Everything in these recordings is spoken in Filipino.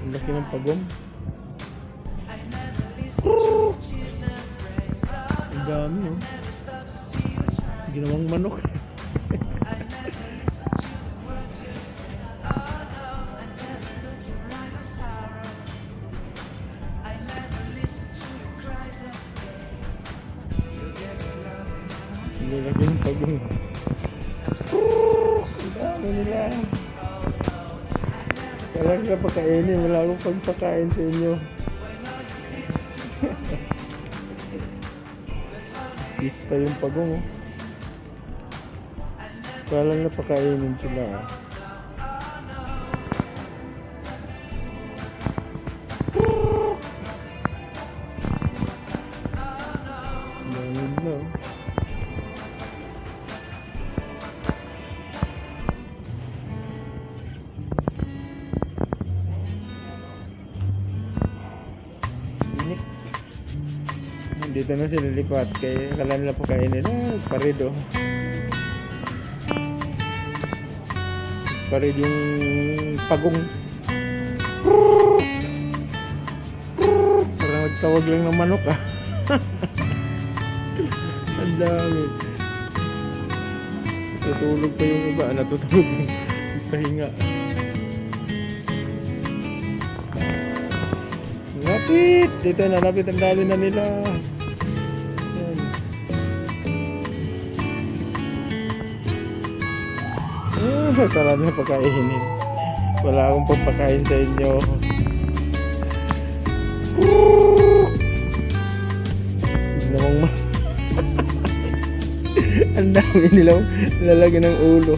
Ang laki ng pagong. Ang dami oh. Ginawang manok. Ang laki ng pagong. Ang dami nila. Wala ka pagkainin, wala akong pagpakain sa inyo. Pista yung pagong oh. Wala na pakainin sila oh. Lamig na oh. Dito na sila lipat kaya akala nila pakainin parido. Parid yung pagong. Parang magtawag lang ng manok ah. Ang dami. Natutulog pa yung iba. Natutulog pahinga. Lapit! Dito na, lapit ang dali na nila. Sarap na pagkainin. Wala akong pagpakain sa inyo. Ang dami nilang lalagyan ng ulo.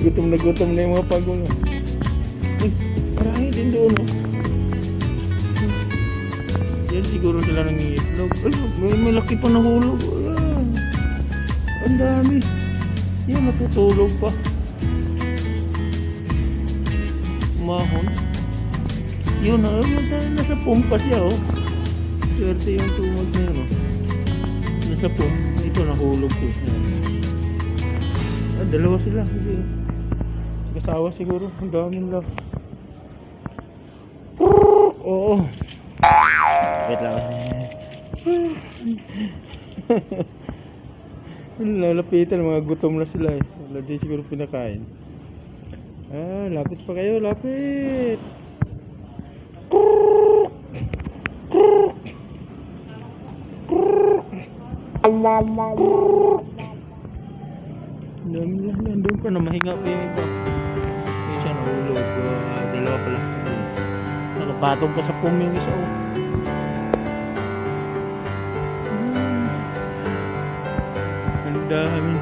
Gutom na yung mga pagong. Marami din doon oh. Yan siguro sila nangiitlog. May laki pa na hulog. Ang dami. Yan, natutulog pa. Mahon. Yun, nasa pumpa siya, oh. Swerte yung tumag na yun, oh. Nasa pumpa. Ito, nahulog ko. Dalawa sila. Kasawa siguro. Ang dami nila. Oo. Wait lang. Lalapitan, mga gutom na sila eh. Wala din siguro pinakain. Lapit pa kayo, lapit. Nandun pa na mahinga pa yung iba. Yung isa nahulog. Dalawa pala. Nakapatong pa sa pum yung isa oh. Dami.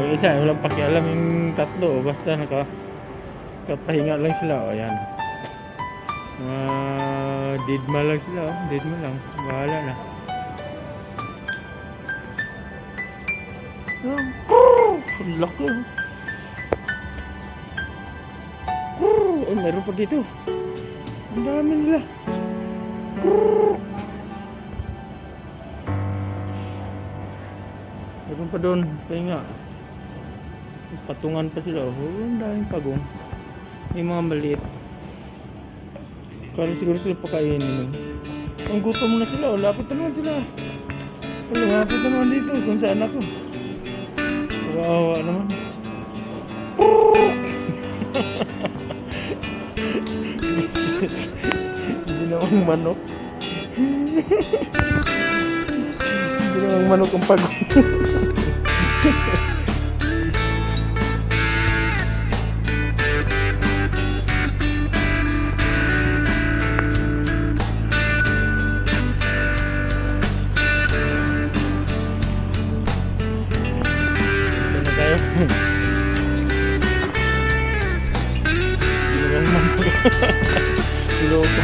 Yung isa, walang pakialam yung tatlo. Basta nakapahinga lang sila. O, ayan. Didma lang sila. O. Didma lang. Bahala na. Ang laki. Meron pa dito. Ang dami nila. Meron pa doon, pahinga. Patungan pa sila. Ang daming pagong. May mga maliit. Kaya siguro sila pakainin. Ang gutom na sila. Lapit na naman sila. Lapit na naman dito. Kung saan ako. Kawawa naman. Hindi namang manok. Hindi namang manok ang pagong. Loko.